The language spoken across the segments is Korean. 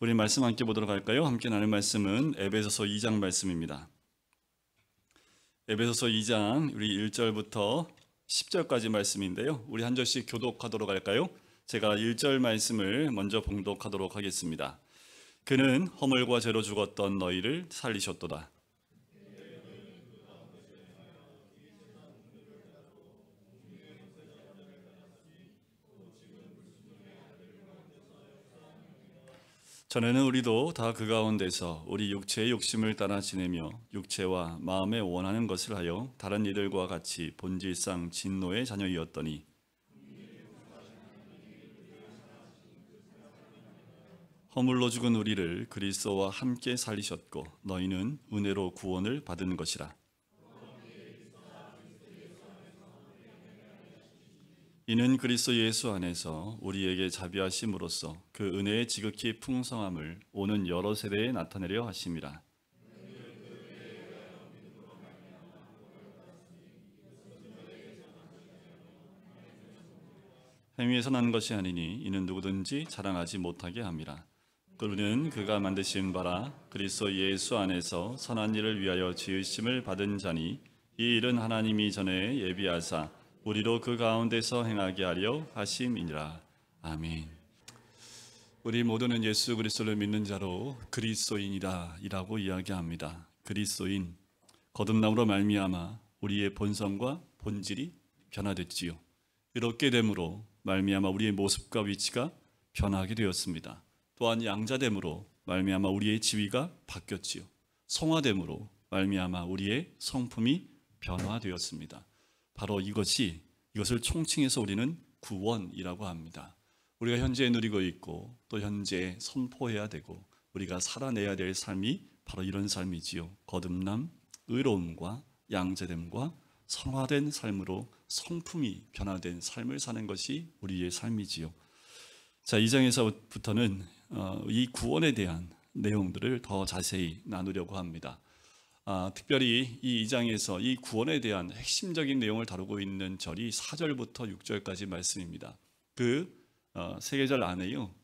우리 말씀 함께 보도록 할까요? 함께 나눌 말씀은 에베소서 2장 말씀입니다. 에베소서 2장 우리 1절부터 10절까지 말씀인데요. 우리 한 절씩 교독하도록 할까요? 제가 1절 말씀을 먼저 봉독하도록 하겠습니다. 그는 허물과 죄로 죽었던 너희를 살리셨도다. 전에는 우리도 다 그 가운데서 우리 육체의 욕심을 따라 지내며 육체와 마음에 원하는 것을 하여 다른 이들과 같이 본질상 진노의 자녀이었더니 허물로 죽은 우리를 그리스도와 함께 살리셨고 너희는 은혜로 구원을 받은 것이라. 이는 그리스도 예수 안에서 우리에게 자비하심으로써 그 은혜의 지극히 풍성함을 오는 여러 세대에 나타내려 하심이라. 행위에서 난 것이 아니니 이는 누구든지 자랑하지 못하게 함이라. 그는 그가 만드신 바라 그리스도 예수 안에서 선한 일을 위하여 지으심을 받은 자니 이 일은 하나님이 전에 예비하사 우리로 그 가운데서 행하게 하려 하심이니라. 아멘. 우리 모두는 예수 그리스도를 믿는 자로 그리스도인이다 이라고 이야기합니다. 그리스도인, 거듭남으로 말미암아 우리의 본성과 본질이 변화됐지요. 이렇게 됨으로 말미암아 우리의 모습과 위치가 변하게 되었습니다. 또한 양자됨으로 말미암아 우리의 지위가 바뀌었지요. 성화됨으로 말미암아 우리의 성품이 변화되었습니다. 바로 이것을 총칭해서 우리는 구원이라고 합니다. 우리가 현재 누리고 있고 또 현재 선포해야 되고 우리가 살아내야 될 삶이 바로 이런 삶이지요. 거듭남, 의로움과 양자됨과 성화된 삶으로 성품이 변화된 삶을 사는 것이 우리의 삶이지요. 자, 2장에서부터는 이 구원에 대한 내용들을 더 자세히 나누려고 합니다. 특별히 이 2장에서 이 구원에 대한 핵심적인 내용을 다루고 있는 절이 4절부터 6절까지 말씀입니다. 그 세 계절 안에요,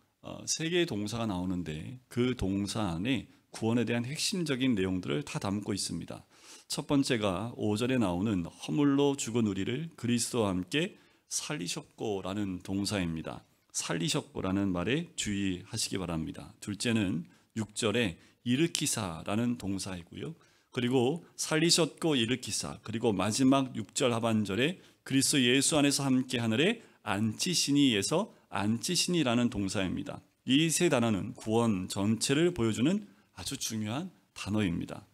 세 개의 동사가 나오는데 그 동사 안에 구원에 대한 핵심적인 내용들을 다 담고 있습니다. 첫 번째가 5절에 나오는 허물로 죽은 우리를 그리스도와 함께 살리셨고라는 동사입니다. 살리셨고라는 말에 주의하시기 바랍니다. 둘째는 6절에 일으키사라는 동사이고요. 그리고 살리셨고 일으키사, 그리고 마지막 6절 하반절에 그리스도 예수 안에서 함께 하늘에 앉히시니에서 앉히시니라는 동사입니다. 이 세 단어는 구원 전체를 보여주는 아주 중요한 단어입니다.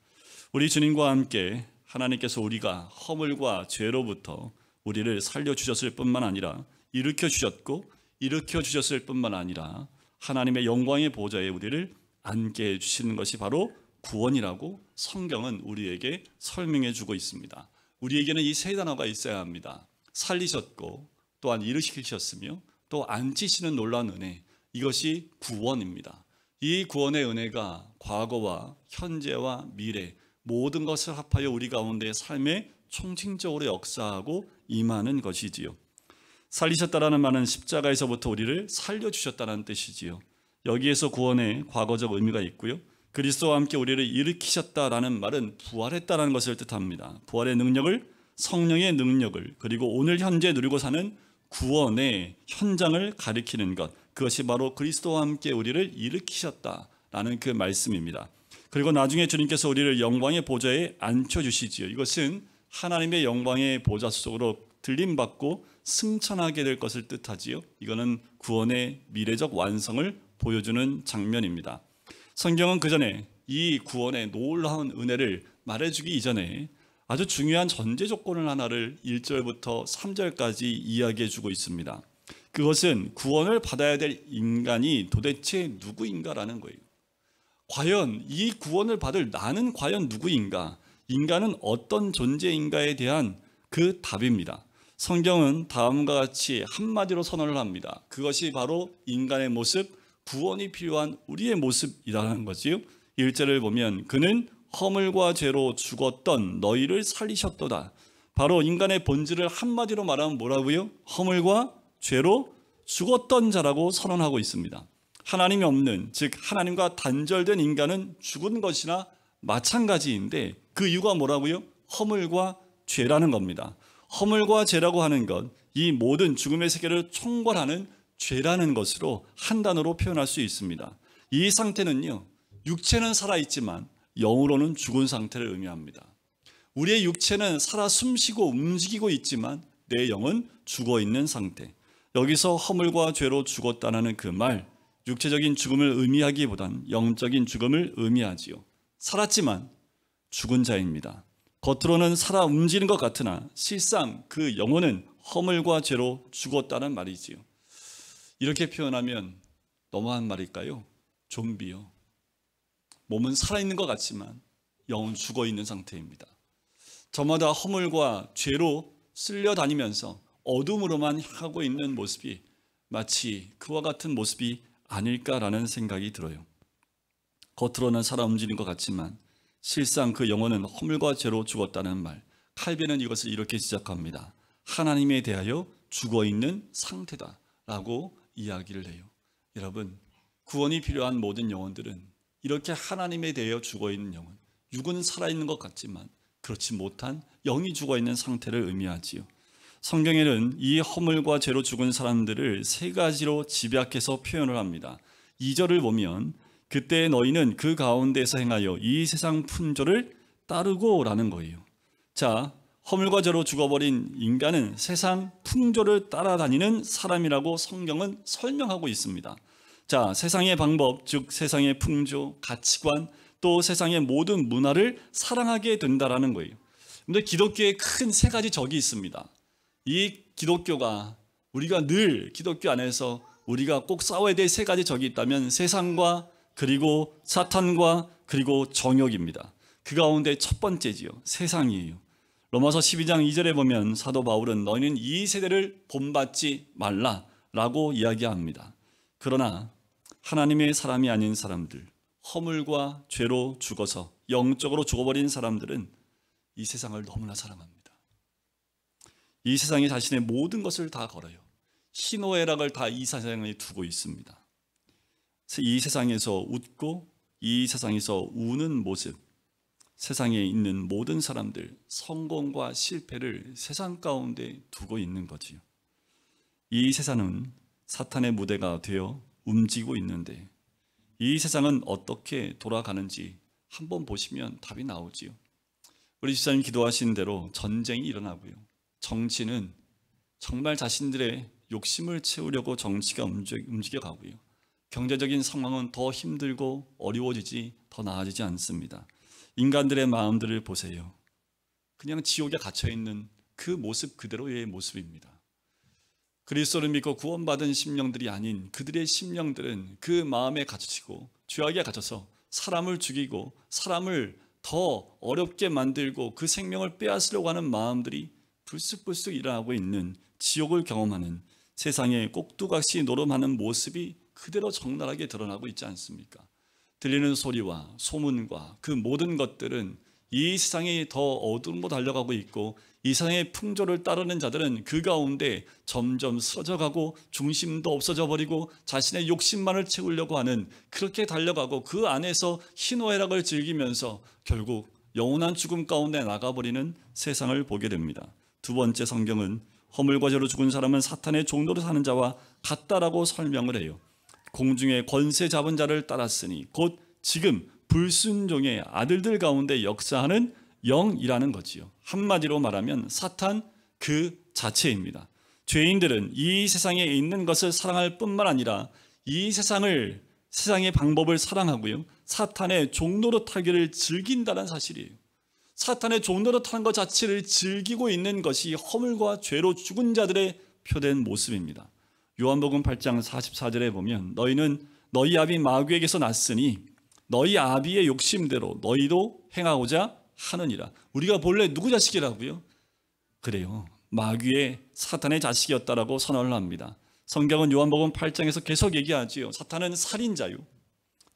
우리 주님과 함께 하나님께서 우리가 허물과 죄로부터 우리를 살려주셨을 뿐만 아니라 일으켜주셨고 일으켜주셨을 뿐만 아니라 하나님의 영광의 보좌에 우리를 앉게 해주시는 것이 바로 구원이라고 성경은 우리에게 설명해 주고 있습니다. 우리에게는 이 세 단어가 있어야 합니다. 살리셨고 또한 일으키셨으며 또 앉히시는 놀라운 은혜, 이것이 구원입니다. 이 구원의 은혜가 과거와 현재와 미래 모든 것을 합하여 우리 가운데 삶에 총칭적으로 역사하고 임하는 것이지요. 살리셨다라는 말은 십자가에서부터 우리를 살려주셨다는 뜻이지요. 여기에서 구원의 과거적 의미가 있고요. 그리스도와 함께 우리를 일으키셨다라는 말은 부활했다라는 것을 뜻합니다. 부활의 능력을, 성령의 능력을, 그리고 오늘 현재 누리고 사는 구원의 현장을 가리키는 것, 그것이 바로 그리스도와 함께 우리를 일으키셨다라는 그 말씀입니다. 그리고 나중에 주님께서 우리를 영광의 보좌에 앉혀주시지요. 이것은 하나님의 영광의 보좌 속으로 들림받고 승천하게 될 것을 뜻하지요. 이거는 구원의 미래적 완성을 보여주는 장면입니다. 성경은 그 전에 이 구원의 놀라운 은혜를 말해주기 이전에 아주 중요한 전제 조건을 하나를 1절부터 3절까지 이야기해주고 있습니다. 그것은 구원을 받아야 될 인간이 도대체 누구인가라는 거예요. 과연 이 구원을 받을 나는 과연 누구인가? 인간은 어떤 존재인가에 대한 그 답입니다. 성경은 다음과 같이 한마디로 선언을 합니다. 그것이 바로 인간의 모습, 구원이 필요한 우리의 모습이라는 거지요. 1절을 보면 그는 허물과 죄로 죽었던 너희를 살리셨도다. 바로 인간의 본질을 한마디로 말하면 뭐라고요? 허물과 죄로 죽었던 자라고 선언하고 있습니다. 하나님이 없는, 즉 하나님과 단절된 인간은 죽은 것이나 마찬가지인데 그 이유가 뭐라고요? 허물과 죄라는 겁니다. 허물과 죄라고 하는 것, 이 모든 죽음의 세계를 총괄하는 죄라는 것으로 한 단어로 표현할 수 있습니다. 이 상태는요, 육체는 살아있지만 영으로는 죽은 상태를 의미합니다. 우리의 육체는 살아 숨쉬고 움직이고 있지만 내 영은 죽어있는 상태. 여기서 허물과 죄로 죽었다는 그 말, 육체적인 죽음을 의미하기보단 영적인 죽음을 의미하지요. 살았지만 죽은 자입니다. 겉으로는 살아 움직이는 것 같으나 실상 그 영혼은 허물과 죄로 죽었다는 말이지요. 이렇게 표현하면 너무한 말일까요? 좀비요. 몸은 살아있는 것 같지만 영은 죽어있는 상태입니다. 저마다 허물과 죄로 쓸려다니면서 어둠으로만 향하고 있는 모습이 마치 그와 같은 모습이 아닐까라는 생각이 들어요. 겉으로는 살아 움직이는 것 같지만 실상 그 영혼은 허물과 죄로 죽었다는 말. 칼빈은 이것을 이렇게 시작합니다. 하나님에 대하여 죽어있는 상태다라고 이야기를 해요. 여러분, 구원이 필요한 모든 영혼들은 이렇게 하나님에 대하여 죽어있는 영혼, 육은 살아있는 것 같지만 그렇지 못한 영이 죽어있는 상태를 의미하지요. 성경에는 이 허물과 죄로 죽은 사람들을 세 가지로 집약해서 표현을 합니다. 2절을 보면 그때 너희는 그 가운데서 행하여 이 세상 풍조를 따르고 라는 거예요. 자, 허물과 죄로 죽어버린 인간은 세상 풍조를 따라다니는 사람이라고 성경은 설명하고 있습니다. 자, 세상의 방법, 즉 세상의 풍조, 가치관, 또 세상의 모든 문화를 사랑하게 된다라는 거예요. 근데 기독교에 큰 세 가지 적이 있습니다. 이 기독교가 우리가 늘 기독교 안에서 우리가 꼭 싸워야 될 세 가지 적이 있다면 세상과 그리고 사탄과 그리고 정욕입니다. 그 가운데 첫 번째지요. 세상이에요. 로마서 12장 2절에 보면 사도 바울은 너희는 이 세대를 본받지 말라라고 이야기합니다. 그러나 하나님의 사람이 아닌 사람들, 허물과 죄로 죽어서 영적으로 죽어버린 사람들은 이 세상을 너무나 사랑합니다. 이 세상에 자신의 모든 것을 다 걸어요. 희노애락을 다 이 세상에 두고 있습니다. 이 세상에서 웃고 이 세상에서 우는 모습, 세상에 있는 모든 사람들, 성공과 실패를 세상 가운데 두고 있는 거지요. 이 세상은 사탄의 무대가 되어 움직이고 있는데 이 세상은 어떻게 돌아가는지 한번 보시면 답이 나오지요. 우리 집사님 기도하신 대로 전쟁이 일어나고요. 정치는 정말 자신들의 욕심을 채우려고 정치가 움직여가고요. 경제적인 상황은 더 힘들고 어려워지지 더 나아지지 않습니다. 인간들의 마음들을 보세요. 그냥 지옥에 갇혀있는 그 모습 그대로의 모습입니다. 그리스도를 믿고 구원받은 심령들이 아닌 그들의 심령들은 그 마음에 갇히고 죄악에 갇혀서 사람을 죽이고 사람을 더 어렵게 만들고 그 생명을 빼앗으려고 하는 마음들이 불쑥불쑥 일어나고 있는 지옥을 경험하는 세상에 꼭두각시 노름하는 모습이 그대로 적나라하게 드러나고 있지 않습니까? 들리는 소리와 소문과 그 모든 것들은 이 세상이 더 어둠으로 달려가고 있고 이 세상의 풍조를 따르는 자들은 그 가운데 점점 쓰러져가고 중심도 없어져 버리고 자신의 욕심만을 채우려고 하는 그렇게 달려가고 그 안에서 희노애락을 즐기면서 결국 영원한 죽음 가운데 나가버리는 세상을 보게 됩니다. 두 번째, 성경은 허물과 죄로 죽은 사람은 사탄의 종로로 사는 자와 같다라고 설명을 해요. 공중의 권세 잡은 자를 따랐으니 곧 지금 불순종의 아들들 가운데 역사하는 영이라는 거지요. 한마디로 말하면 사탄 그 자체입니다. 죄인들은 이 세상에 있는 것을 사랑할 뿐만 아니라 이 세상의 방법을 사랑하고요. 사탄의 종로로 타기를 즐긴다는 사실이에요. 사탄의 종로로 타는 것 자체를 즐기고 있는 것이 허물과 죄로 죽은 자들의 표된 모습입니다. 요한복음 8장 44절에 보면 너희는 너희 아비 마귀에게서 났으니 너희 아비의 욕심대로 너희도 행하고자 하느니라. 우리가 본래 누구 자식이라고요? 그래요. 마귀의 사탄의 자식이었다라고 선언을 합니다. 성경은 요한복음 8장에서 계속 얘기하지요. 사탄은 살인자요,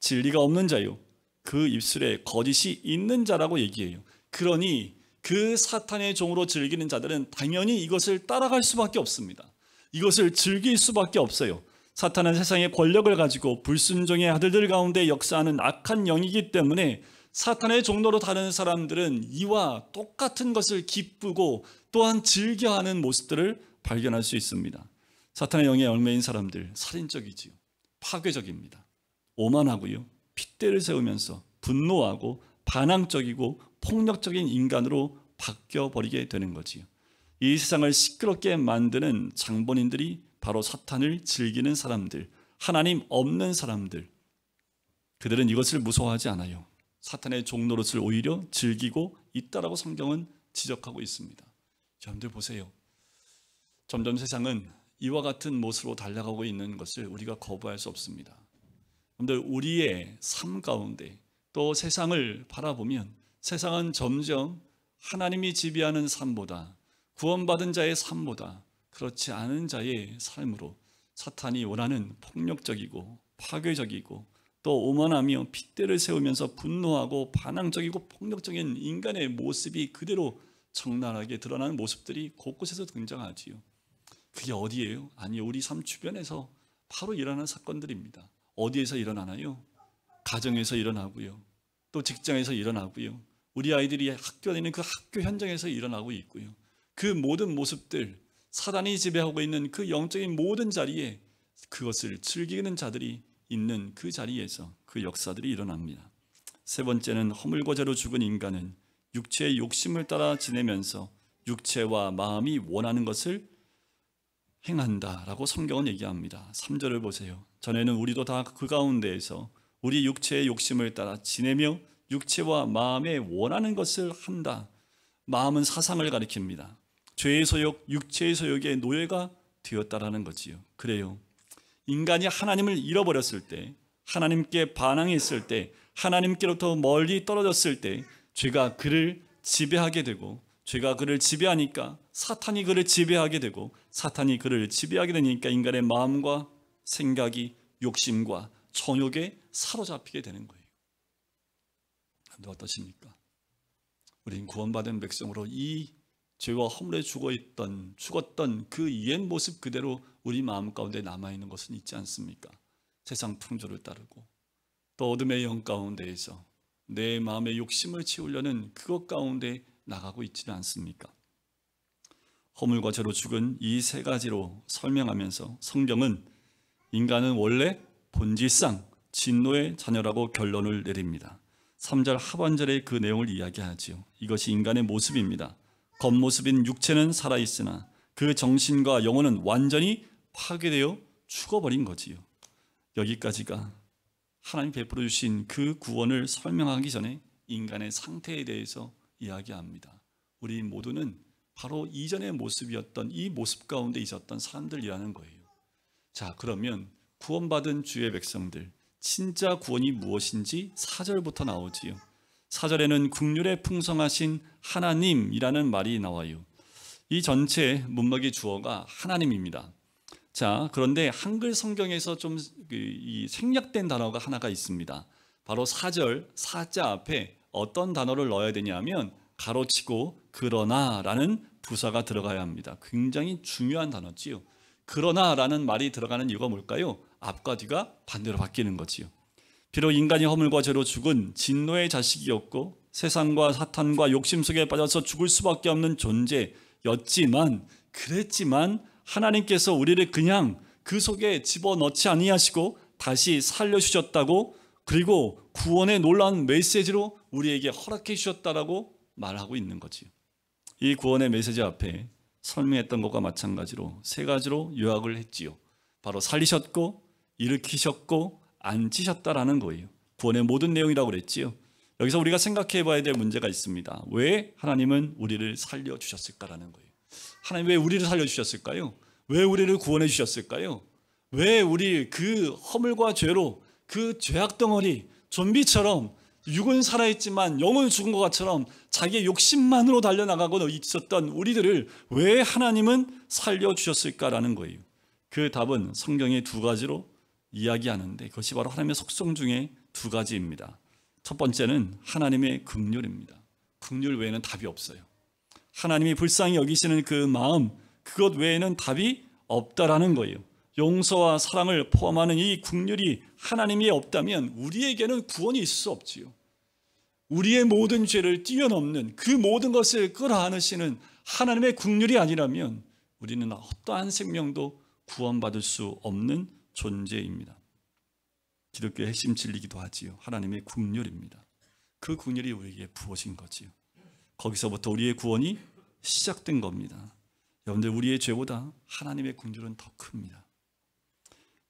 진리가 없는 자요, 그 입술에 거짓이 있는 자라고 얘기해요. 그러니 그 사탄의 종으로 즐기는 자들은 당연히 이것을 따라갈 수밖에 없습니다. 이것을 즐길 수밖에 없어요. 사탄은 세상의 권력을 가지고 불순종의 아들들 가운데 역사하는 악한 영이기 때문에 사탄의 종로로 다른 사람들은 이와 똑같은 것을 기쁘고 또한 즐겨하는 모습들을 발견할 수 있습니다. 사탄의 영에 얽매인 사람들, 살인적이지요. 파괴적입니다. 오만하고요. 핏대를 세우면서 분노하고 반항적이고 폭력적인 인간으로 바뀌어버리게 되는 거지요. 이 세상을 시끄럽게 만드는 장본인들이 바로 사탄을 즐기는 사람들, 하나님 없는 사람들. 그들은 이것을 무서워하지 않아요. 사탄의 종노릇을 오히려 즐기고 있다라고 성경은 지적하고 있습니다. 여러분들 보세요. 점점 세상은 이와 같은 모습으로 달려가고 있는 것을 우리가 거부할 수 없습니다. 여러분들 우리의 삶 가운데 또 세상을 바라보면 세상은 점점 하나님이 지배하는 삶보다 구원받은 자의 삶보다 그렇지 않은 자의 삶으로 사탄이 원하는 폭력적이고 파괴적이고 또 오만하며 핏대를 세우면서 분노하고 반항적이고 폭력적인 인간의 모습이 그대로 적나라하게 드러나는 모습들이 곳곳에서 등장하지요. 그게 어디예요? 아니, 우리 삶 주변에서 바로 일어나는 사건들입니다. 어디에서 일어나나요? 가정에서 일어나고요. 또 직장에서 일어나고요. 우리 아이들이 학교 다니는 그 학교 현장에서 일어나고 있고요. 그 모든 모습들, 사단이 지배하고 있는 그 영적인 모든 자리에 그것을 즐기는 자들이 있는 그 자리에서 그 역사들이 일어납니다. 세 번째는 허물과 죄로 죽은 인간은 육체의 욕심을 따라 지내면서 육체와 마음이 원하는 것을 행한다라고 성경은 얘기합니다. 3절을 보세요. 전에는 우리도 다 그 가운데에서 우리 육체의 욕심을 따라 지내며 육체와 마음에 원하는 것을 한다. 마음은 사상을 가리킵니다. 죄의 소욕, 육체의 소욕의 노예가 되었다라는 거지요. 그래요. 인간이 하나님을 잃어버렸을 때, 하나님께 반항했을 때, 하나님께로부터 멀리 떨어졌을 때 죄가 그를 지배하게 되고, 죄가 그를 지배하니까 사탄이 그를 지배하게 되고, 사탄이 그를 지배하게 되니까 인간의 마음과 생각이 욕심과 정욕에 사로잡히게 되는 거예요. 근데 어떠십니까? 우린 구원받은 백성으로 이 죄와 허물에 죽었던 그 옛 모습 그대로 우리 마음 가운데 남아있는 것은 있지 않습니까? 세상 풍조를 따르고 또 어둠의 영 가운데에서 내 마음의 욕심을 채우려는 그것 가운데 나가고 있지는 않습니까? 허물과 죄로 죽은 이 세 가지로 설명하면서 성경은 인간은 원래 본질상 진노의 자녀라고 결론을 내립니다. 3절 하반절에 그 내용을 이야기하지요. 이것이 인간의 모습입니다. 겉모습인 육체는 살아있으나 그 정신과 영혼은 완전히 파괴되어 죽어버린 거지요. 여기까지가 하나님 베풀어 주신 그 구원을 설명하기 전에 인간의 상태에 대해서 이야기합니다. 우리 모두는 바로 이전의 모습이었던 이 모습 가운데 있었던 사람들이라는 거예요. 자, 그러면 구원받은 주의 백성들, 진짜 구원이 무엇인지 4절부터 나오지요. 4절에는 긍휼에 풍성하신 하나님이라는 말이 나와요. 이 전체 문맥의 주어가 하나님입니다. 자, 그런데 한글 성경에서 좀 생략된 단어가 하나가 있습니다. 바로 4절, 사자 앞에 어떤 단어를 넣어야 되냐면 가로치고 그러나라는 부사가 들어가야 합니다. 굉장히 중요한 단어지요. 그러나라는 말이 들어가는 이유가 뭘까요? 앞과 뒤가 반대로 바뀌는 거지요. 비록 인간이 허물과 죄로 죽은 진노의 자식이었고 세상과 사탄과 욕심 속에 빠져서 죽을 수밖에 없는 존재였지만 그랬지만 하나님께서 우리를 그냥 그 속에 집어넣지 아니하시고 다시 살려주셨다고, 그리고 구원의 놀라운 메시지로 우리에게 허락해 주셨다라고 말하고 있는 거지요. 이 구원의 메시지 앞에 설명했던 것과 마찬가지로 세 가지로 요약을 했지요. 바로 살리셨고 일으키셨고 앉히셨다라는 거예요. 구원의 모든 내용이라고 그랬지요. 여기서 우리가 생각해 봐야 될 문제가 있습니다. 왜 하나님은 우리를 살려주셨을까라는 거예요. 하나님 왜 우리를 살려주셨을까요? 왜 우리를 구원해 주셨을까요? 왜 우리 그 허물과 죄로 그 죄악 덩어리 좀비처럼 육은 살아있지만 영은 죽은 것처럼 자기의 욕심만으로 달려나가고 있었던 우리들을 왜 하나님은 살려주셨을까라는 거예요. 그 답은 성경의 두 가지로 이야기하는데 그것이 바로 하나님의 속성 중에 두 가지입니다. 첫 번째는 하나님의 긍휼입니다. 긍휼 외에는 답이 없어요. 하나님이 불쌍히 여기시는 그 마음, 그것 외에는 답이 없다라는 거예요. 용서와 사랑을 포함하는 이 긍휼이 하나님이 없다면 우리에게는 구원이 있을 수 없지요. 우리의 모든 죄를 뛰어넘는 그 모든 것을 끌어안으시는 하나님의 긍휼이 아니라면 우리는 어떠한 생명도 구원받을 수 없는 존재입니다. 기독교의 핵심 진리이기도 하지요. 하나님의 긍휼입니다. 그 긍휼이 우리에게 부어진 거지요. 거기서부터 우리의 구원이 시작된 겁니다. 여러분들, 우리의 죄보다 하나님의 긍휼은 더 큽니다.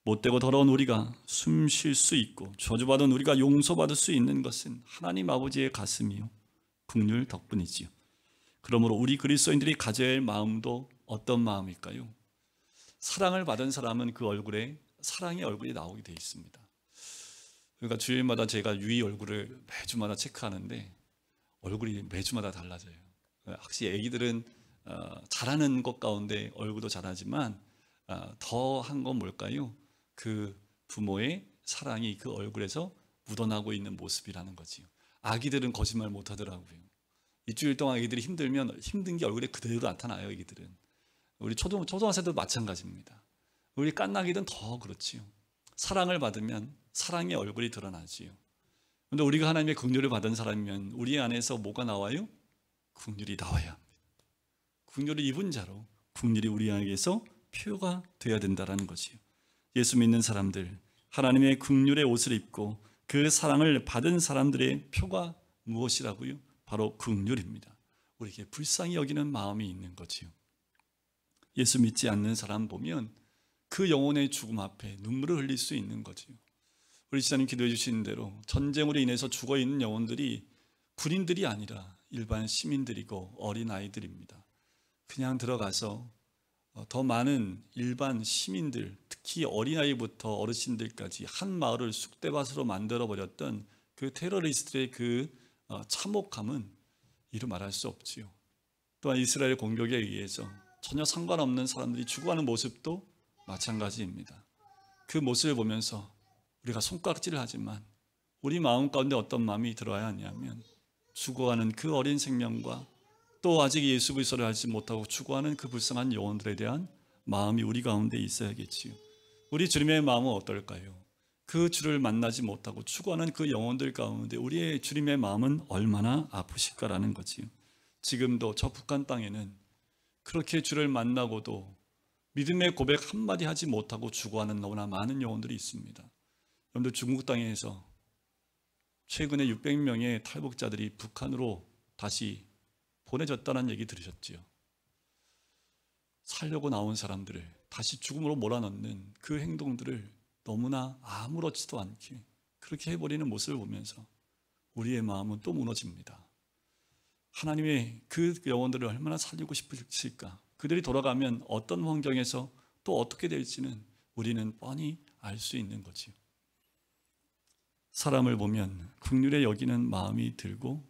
못되고 더러운 우리가 숨 쉴 수 있고 저주받은 우리가 용서받을 수 있는 것은 하나님 아버지의 가슴이요 긍휼 덕분이지요. 그러므로 우리 그리스도인들이 가져야 할 마음도 어떤 마음일까요? 사랑을 받은 사람은 그 얼굴에 사랑의 얼굴이 나오게 돼 있습니다. 그러니까 주일마다 제가 유이 얼굴을 매주마다 체크하는데 얼굴이 매주마다 달라져요. 확실히 아기들은 잘하는 것 가운데 얼굴도 잘하지만 더 한 건 뭘까요? 그 부모의 사랑이 그 얼굴에서 묻어나고 있는 모습이라는 거지요. 아기들은 거짓말 못 하더라고요. 일주일 동안 아기들이 힘들면 힘든 게 얼굴에 그대로 나타나요. 아기들은. 우리 초등학생도 마찬가지입니다. 우리 깐나기든 더 그렇지요. 사랑을 받으면 사랑의 얼굴이 드러나지요. 그런데 우리가 하나님의 긍휼을 받은 사람이면 우리 안에서 뭐가 나와요? 긍휼이 나와야 합니다. 긍휼을 입은 자로 긍휼이 우리 안에서 표가 되어야 된다는 것이요. 예수 믿는 사람들, 하나님의 긍휼의 옷을 입고 그 사랑을 받은 사람들의 표가 무엇이라고요? 바로 긍휼입니다. 우리에게 불쌍히 여기는 마음이 있는 거지요. 예수 믿지 않는 사람 보면 그 영혼의 죽음 앞에 눈물을 흘릴 수 있는 거지요. 우리 지사님 기도해 주시는 대로 전쟁으로 인해서 죽어 있는 영혼들이 군인들이 아니라 일반 시민들이고 어린아이들입니다. 그냥 들어가서 더 많은 일반 시민들, 특히 어린아이부터 어르신들까지 한 마을을 쑥대밭으로 만들어버렸던 그 테러리스트의 그 참혹함은 이루 말할 수 없지요. 또한 이스라엘 공격에 의해서 전혀 상관없는 사람들이 죽어가는 모습도 마찬가지입니다. 그 모습을 보면서 우리가 손가락질을 하지만 우리 마음 가운데 어떤 마음이 들어야 하냐면 죽어가는 그 어린 생명과 또 아직 예수 그리스도를 알지 못하고 죽어가는 그 불쌍한 영혼들에 대한 마음이 우리 가운데 있어야겠지요. 우리 주님의 마음은 어떨까요? 그 주를 만나지 못하고 죽어가는 그 영혼들 가운데 우리의 주님의 마음은 얼마나 아프실까라는 거지요. 지금도 저 북한 땅에는 그렇게 주를 만나고도 믿음의 고백 한마디 하지 못하고 죽어가는 너무나 많은 영혼들이 있습니다. 여러분들, 중국 땅에서 최근에 600명의 탈북자들이 북한으로 다시 보내졌다는 얘기 들으셨지요? 살려고 나온 사람들을 다시 죽음으로 몰아넣는 그 행동들을 너무나 아무렇지도 않게 그렇게 해버리는 모습을 보면서 우리의 마음은 또 무너집니다. 하나님의 그 영혼들을 얼마나 살리고 싶으실까? 그들이 돌아가면 어떤 환경에서 또 어떻게 될지는 우리는 뻔히 알 수 있는 거지요. 사람을 보면 긍휼에 여기는 마음이 들고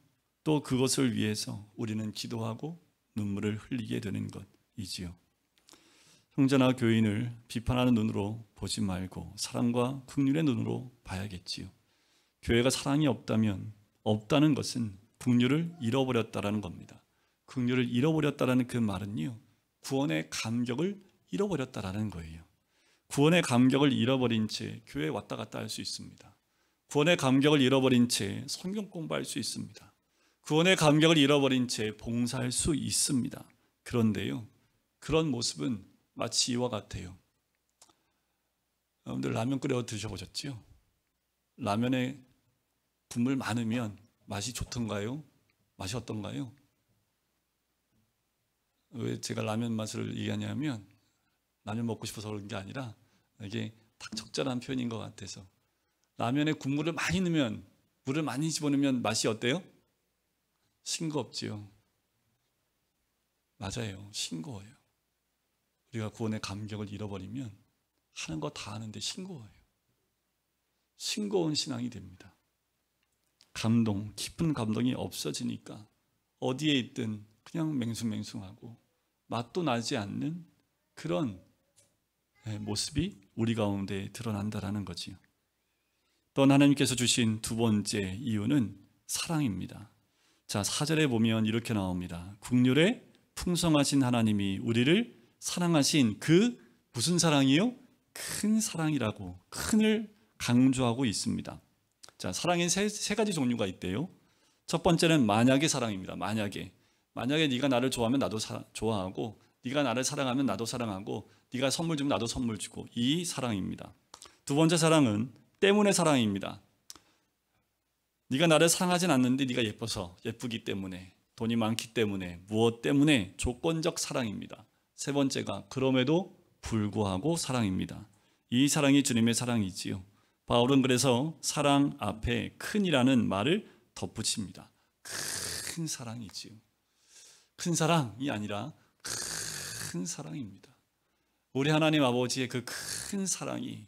또 그것을 위해서 우리는 기도하고 눈물을 흘리게 되는 것이지요. 형제나 교인을 비판하는 눈으로 보지 말고 사랑과 긍휼의 눈으로 봐야겠지요. 교회가 사랑이 없다면 없다는 것은 긍휼을 잃어버렸다라는 겁니다. 긍휼을 잃어버렸다라는 그 말은요, 구원의 감격을 잃어버렸다라는 거예요. 구원의 감격을 잃어버린 채 교회에 왔다 갔다 할 수 있습니다. 구원의 감격을 잃어버린 채 성경 공부할 수 있습니다. 구원의 감격을 잃어버린 채 봉사할 수 있습니다. 그런데요, 그런 모습은 마치 이와 같아요. 여러분들 라면 끓여 드셔보셨죠? 라면에 국물 많으면 맛이 좋던가요? 맛이 어떤가요? 왜 제가 라면 맛을 얘기하냐면 라면 먹고 싶어서 그런 게 아니라 이게 딱 적절한 표현인 것 같아서, 라면에 국물을 많이 넣으면, 물을 많이 집어넣으면 맛이 어때요? 싱겁지요. 맞아요. 싱거워요. 우리가 구원의 감격을 잃어버리면 하는 거 다 하는데 싱거워요. 싱거운 신앙이 됩니다. 감동, 깊은 감동이 없어지니까 어디에 있든 그냥 맹숭맹숭하고 맛도 나지 않는 그런 모습이 우리 가운데 드러난다라는 거지요. 또 하나님께서 주신 두 번째 이유는 사랑입니다. 자, 4절에 보면 이렇게 나옵니다. 긍휼에 풍성하신 하나님이 우리를 사랑하신 그 무슨 사랑이요? 큰 사랑이라고 큰을 강조하고 있습니다. 자, 사랑엔 세 가지 종류가 있대요. 첫 번째는 만약의 사랑입니다. 만약에 네가 나를 좋아하면 나도 좋아하고, 네가 나를 사랑하면 나도 사랑하고, 네가 선물 주면 나도 선물 주고, 이 사랑입니다. 두 번째 사랑은 때문의 사랑입니다. 네가 나를 사랑하진 않는데 네가 예뻐서, 예쁘기 때문에, 돈이 많기 때문에, 무엇 때문에, 조건적 사랑입니다. 세 번째가 그럼에도 불구하고 사랑입니다. 이 사랑이 주님의 사랑이지요. 바울은 그래서 사랑 앞에 큰이라는 말을 덧붙입니다. 큰 사랑이지요. 큰 사랑이 아니라 큰 사랑입니다. 우리 하나님 아버지의 그 큰 사랑이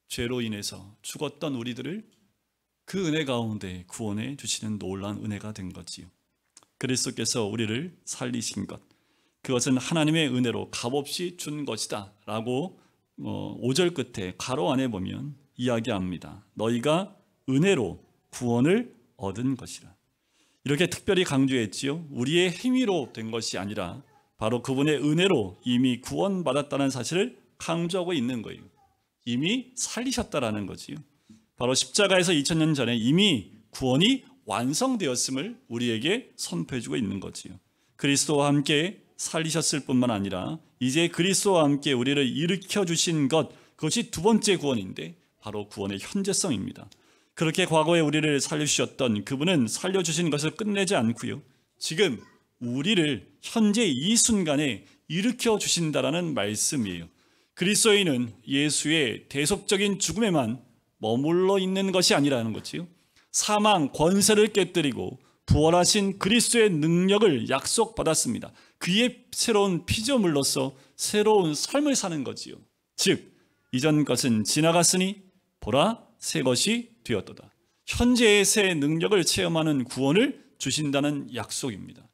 죄로 인해서 죽었던 우리들을 그 은혜 가운데 구원해 주시는 놀라운 은혜가 된 거지요. 그리스도께서 우리를 살리신 것, 그것은 하나님의 은혜로 값없이 준 것이다 라고 5절 끝에 가로 안에 보면 이야기합니다. 너희가 은혜로 구원을 얻은 것이라. 이렇게 특별히 강조했지요. 우리의 행위로 된 것이 아니라 바로 그분의 은혜로 이미 구원받았다는 사실을 강조하고 있는 거예요. 이미 살리셨다라는 거지요. 바로 십자가에서 2000년 전에 이미 구원이 완성되었음을 우리에게 선포해주고 있는 거지요. 그리스도와 함께 살리셨을 뿐만 아니라 이제 그리스도와 함께 우리를 일으켜 주신 것, 그것이 두 번째 구원인데 바로 구원의 현재성입니다. 그렇게 과거에 우리를 살려주셨던 그분은 살려주신 것을 끝내지 않고요, 지금 우리를 현재 이 순간에 일으켜 주신다라는 말씀이에요. 그리스도인은 예수의 대속적인 죽음에만 머물러 있는 것이 아니라는 거지요. 사망 권세를 깨뜨리고 부활하신 그리스도의 능력을 약속받았습니다. 그의 새로운 피조물로서 새로운 삶을 사는 거지요. 즉 이전 것은 지나갔으니 보라 새 것이 되었도다. 현재의 새 능력을 체험하는 구원을 주신다는 약속입니다.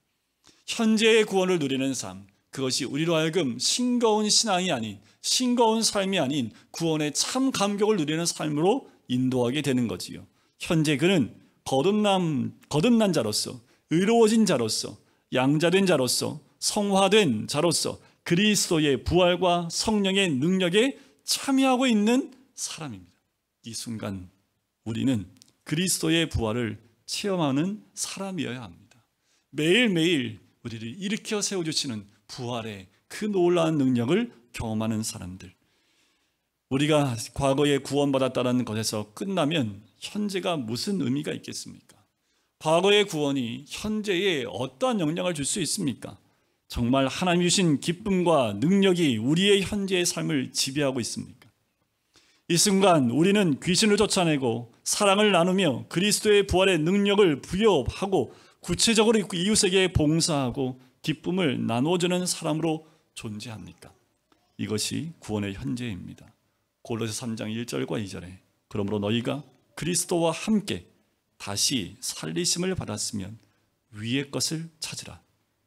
현재의 구원을 누리는 삶, 그것이 우리로 하여금 싱거운 신앙이 아닌, 싱거운 삶이 아닌 구원의 참 감격을 누리는 삶으로 인도하게 되는 거지요. 현재 그는 거듭난 자로서, 의로워진 자로서, 양자된 자로서, 성화된 자로서 그리스도의 부활과 성령의 능력에 참여하고 있는 사람입니다. 이 순간 우리는 그리스도의 부활을 체험하는 사람이어야 합니다. 매일매일 우리를 일으켜 세워주시는 부활의 그 놀라운 능력을 경험하는 사람들, 우리가 과거에 구원받았다는 것에서 끝나면 현재가 무슨 의미가 있겠습니까? 과거의 구원이 현재에 어떠한 영향을 줄 수 있습니까? 정말 하나님이 주신 기쁨과 능력이 우리의 현재의 삶을 지배하고 있습니까? 이 순간 우리는 귀신을 쫓아내고 사랑을 나누며 그리스도의 부활의 능력을 부여하고 구체적으로 이웃에게 봉사하고 기쁨을 나누어주는 사람으로 존재합니까? 이것이 구원의 현재입니다. 골로새 3장 1절과 2절에 그러므로 너희가 그리스도와 함께 다시 살리심을 받았으면 위의 것을 찾으라.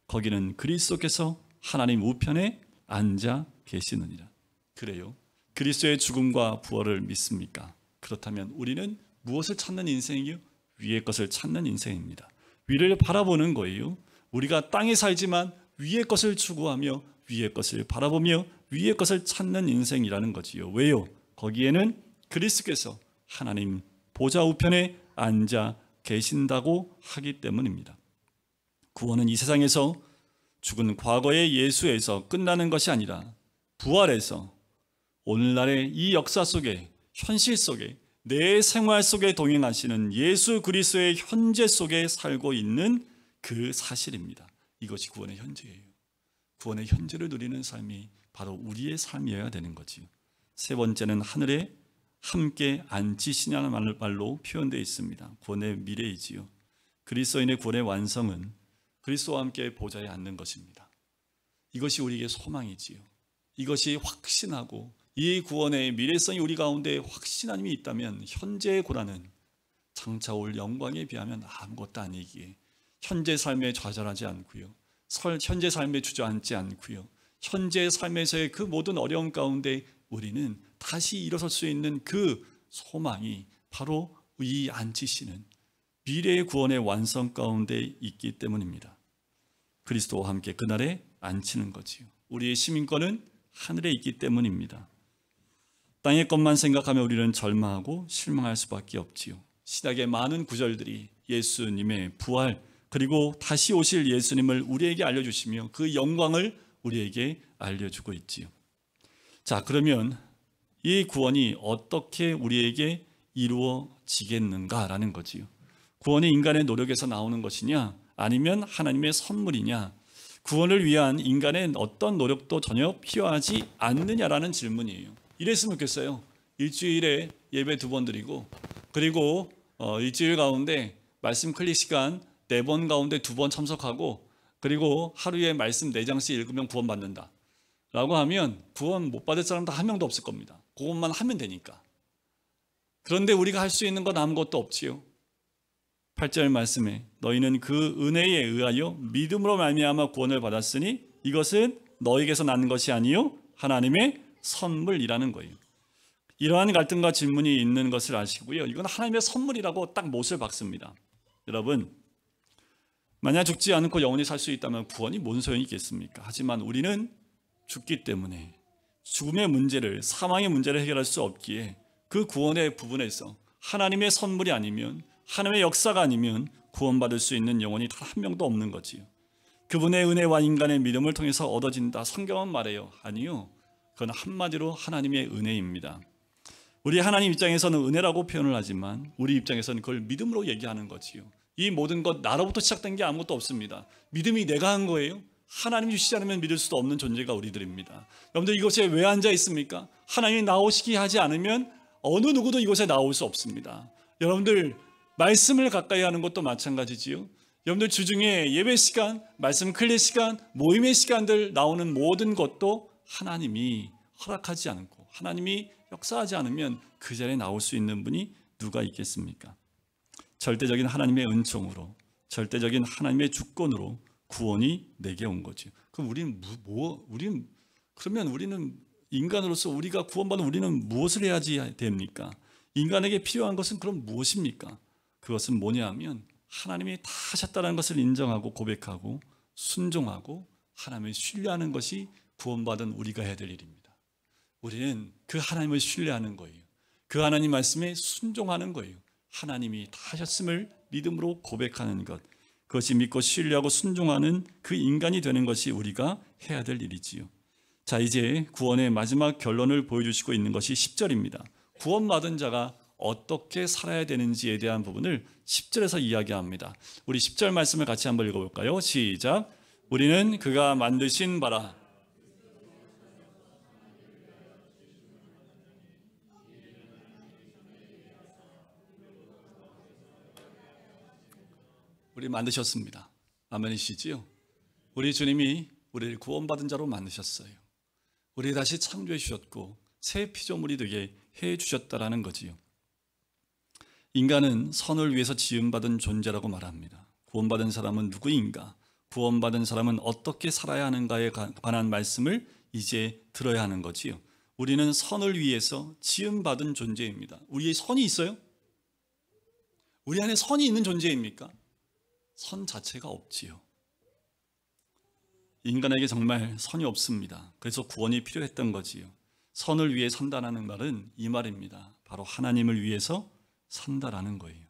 거기는 그리스도께서 하나님 우편에 앉아 계시느니라. 그래요, 그리스도의 죽음과 부활을 믿습니까? 그렇다면 우리는 무엇을 찾는 인생이요? 위의 것을 찾는 인생입니다. 위를 바라보는 거예요. 우리가 땅에 살지만 위의 것을 추구하며 위의 것을 바라보며 위의 것을 찾는 인생이라는 거지요. 왜요? 거기에는 그리스도께서 하나님 보좌 우편에 앉아 계신다고 하기 때문입니다. 구원은 이 세상에서 죽은 과거의 예수에서 끝나는 것이 아니라 부활에서 오늘날의 이 역사 속에, 현실 속에, 내 생활 속에 동행하시는 예수 그리스도의 현재 속에 살고 있는 그 사실입니다. 이것이 구원의 현재예요. 구원의 현재를 누리는 삶이 바로 우리의 삶이어야 되는 거지요. 세 번째는 하늘에 함께 앉히시냐는 말로 표현되어 있습니다. 구원의 미래이지요. 그리스도인의 구원의 완성은 그리스도와 함께 보좌에 앉는 것입니다. 이것이 우리에게 소망이지요. 이것이 확신하고 이 구원의 미래성이 우리 가운데 확신함이 있다면 현재의 고난은 장차 올 영광에 비하면 아무것도 아니기에 현재 삶에 좌절하지 않고요, 현재 삶에 주저앉지 않고요, 현재 삶에서의 그 모든 어려움 가운데 우리는 다시 일어설 수 있는 그 소망이 바로 이 앉히시는 미래의 구원의 완성 가운데 있기 때문입니다. 그리스도와 함께 그날에 앉히는 거지요. 우리의 시민권은 하늘에 있기 때문입니다. 땅의 것만 생각하며 우리는 절망하고 실망할 수밖에 없지요. 신약의 많은 구절들이 예수님의 부활 그리고 다시 오실 예수님을 우리에게 알려주시며 그 영광을 우리에게 알려주고 있지요. 자, 그러면 이 구원이 어떻게 우리에게 이루어지겠는가라는 거지요. 구원이 인간의 노력에서 나오는 것이냐 아니면 하나님의 선물이냐, 구원을 위한 인간의 어떤 노력도 전혀 필요하지 않느냐라는 질문이에요. 이랬으면 좋겠어요. 일주일에 예배 2번 드리고 그리고 일주일 가운데 말씀 클릭 시간 4번 가운데 2번 참석하고 그리고 하루에 말씀 4장씩 읽으면 구원 받는다 라고 하면 구원 못 받을 사람 다 한 명도 없을 겁니다. 그것만 하면 되니까. 그런데 우리가 할 수 있는 건 아무것도 없지요. 8절 말씀에 너희는 그 은혜에 의하여 믿음으로 말미암아 구원을 받았으니 이것은 너희에게서 나는 것이 아니요 하나님의 선물이라는 거예요. 이러한 갈등과 질문이 있는 것을 아시고요. 이건 하나님의 선물이라고 딱 못을 박습니다. 여러분, 만약 죽지 않고 영원히 살 수 있다면 구원이 뭔 소용이 있겠습니까? 하지만 우리는 죽기 때문에 죽음의 문제를, 사망의 문제를 해결할 수 없기에 그 구원의 부분에서 하나님의 선물이 아니면, 하나님의 역사가 아니면 구원받을 수 있는 영혼이 단 한 명도 없는 거지요. 그분의 은혜와 인간의 믿음을 통해서 얻어진다. 성경은 말해요. 아니요. 그건 한마디로 하나님의 은혜입니다. 우리 하나님 입장에서는 은혜라고 표현을 하지만 우리 입장에서는 그걸 믿음으로 얘기하는 거지요. 이 모든 것 나로부터 시작된 게 아무것도 없습니다. 믿음이 내가 한 거예요. 하나님이 주시지 않으면 믿을 수도 없는 존재가 우리들입니다. 여러분들 이곳에 왜 앉아 있습니까? 하나님이 나오시게 하지 않으면 어느 누구도 이곳에 나올 수 없습니다. 여러분들 말씀을 가까이 하는 것도 마찬가지지요. 여러분들 주중에 예배 시간, 말씀 클릭 시간, 모임의 시간들 나오는 모든 것도 하나님이 허락하지 않고 하나님이 역사하지 않으면 그 자리에 나올 수 있는 분이 누가 있겠습니까? 절대적인 하나님의 은총으로, 절대적인 하나님의 주권으로 구원이 내게 온 거죠. 그럼 우리는 인간으로서 우리가 구원받은 우리는 무엇을 해야지 됩니까? 인간에게 필요한 것은 그럼 무엇입니까? 그것은 뭐냐 하면 하나님이 다 하셨다는 것을 인정하고 고백하고 순종하고 하나님을 신뢰하는 것이 구원받은 우리가 해야 될 일입니다. 우리는 그 하나님을 신뢰하는 거예요. 그 하나님 말씀에 순종하는 거예요. 하나님이 다 하셨음을 믿음으로 고백하는 것, 그것이 믿고 신뢰하고 순종하는 그 인간이 되는 것이 우리가 해야 될 일이지요. 자, 이제 구원의 마지막 결론을 보여주시고 있는 것이 10절입니다. 구원받은 자가 어떻게 살아야 되는지에 대한 부분을 10절에서 이야기합니다. 우리 10절 말씀을 같이 한번 읽어볼까요? 시작. 우리는 그가 만드신 바라. 우리 만드셨습니다. 아멘이시지요? 우리 주님이 우리를 구원받은 자로 만드셨어요. 우리 다시 창조해 주셨고 새 피조물이 되게 해 주셨다라는 거지요. 인간은 선을 위해서 지음받은 존재라고 말합니다. 구원받은 사람은 누구인가? 구원받은 사람은 어떻게 살아야 하는가에 관한 말씀을 이제 들어야 하는 거지요. 우리는 선을 위해서 지음받은 존재입니다. 우리의 선이 있어요? 우리 안에 선이 있는 존재입니까? 선 자체가 없지요. 인간에게 정말 선이 없습니다. 그래서 구원이 필요했던 거지요. 선을 위해 산다는 말은 이 말입니다. 바로 하나님을 위해서 산다라는 거예요.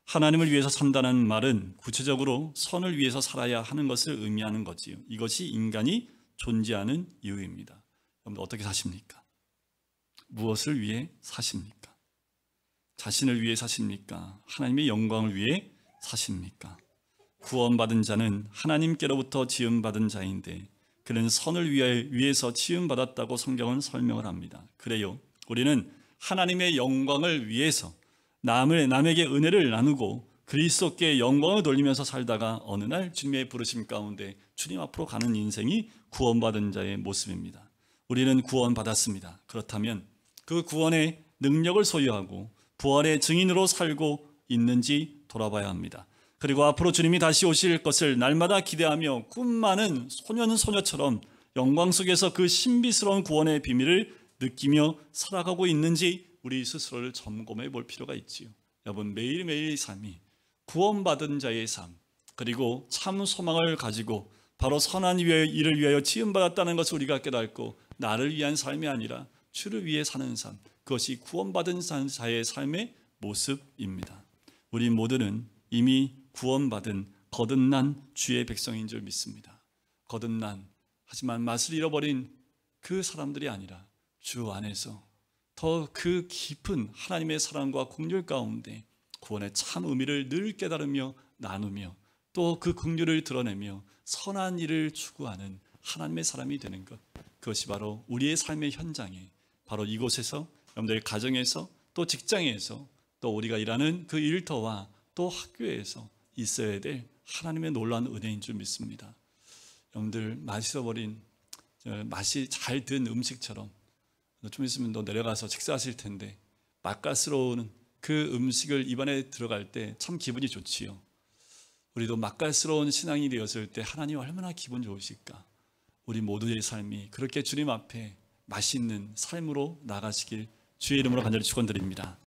하나님을 위해서 산다는 말은 구체적으로 선을 위해서 살아야 하는 것을 의미하는 거지요. 이것이 인간이 존재하는 이유입니다. 여러분 어떻게 사십니까? 무엇을 위해 사십니까? 자신을 위해 사십니까? 하나님의 영광을 위해 사십니까? 구원받은 자는 하나님께로부터 지음받은 자인데 그는 선을 위해서 지음받았다고 성경은 설명을 합니다. 그래요. 우리는 하나님의 영광을 위해서 남에게 은혜를 나누고 그리스도께 영광을 돌리면서 살다가 어느 날 주님의 부르심 가운데 주님 앞으로 가는 인생이 구원받은 자의 모습입니다. 우리는 구원받았습니다. 그렇다면 그 구원의 능력을 소유하고 부활의 증인으로 살고 있는지 돌아봐야 합니다. 그리고 앞으로 주님이 다시 오실 것을 날마다 기대하며 꿈 많은 소년처럼 영광 속에서 그 신비스러운 구원의 비밀을 느끼며 살아가고 있는지 우리 스스로를 점검해 볼 필요가 있지요. 여러분 매일매일의 삶이 구원받은 자의 삶 그리고 참 소망을 가지고 바로 선한 일을 위하여 지음받았다는 것을 우리가 깨닫고 나를 위한 삶이 아니라 주를 위해 사는 삶, 그것이 구원받은 자의 삶의 모습입니다. 우리 모두는 이미 구원받은 거듭난 주의 백성인 줄 믿습니다. 거듭난, 하지만 맛을 잃어버린 그 사람들이 아니라 주 안에서 더 그 깊은 하나님의 사랑과 긍휼 가운데 구원의 참 의미를 늘 깨달으며 나누며 또 그 긍휼을 드러내며 선한 일을 추구하는 하나님의 사람이 되는 것, 그것이 바로 우리의 삶의 현장에, 바로 이곳에서, 여러분들의 가정에서, 또 직장에서, 또 우리가 일하는 그 일터와 또 학교에서 있어야 될 하나님의 놀라운 은혜인 줄 믿습니다. 여러분들, 맛있어버린, 맛이 잘 든 음식처럼 좀 있으면 또 내려가서 식사하실 텐데 맛깔스러운 그 음식을 입안에 들어갈 때 참 기분이 좋지요. 우리도 맛깔스러운 신앙이 되었을 때 하나님 얼마나 기분 좋으실까. 우리 모두의 삶이 그렇게 주님 앞에 맛있는 삶으로 나가시길 주의 이름으로 간절히 축원드립니다.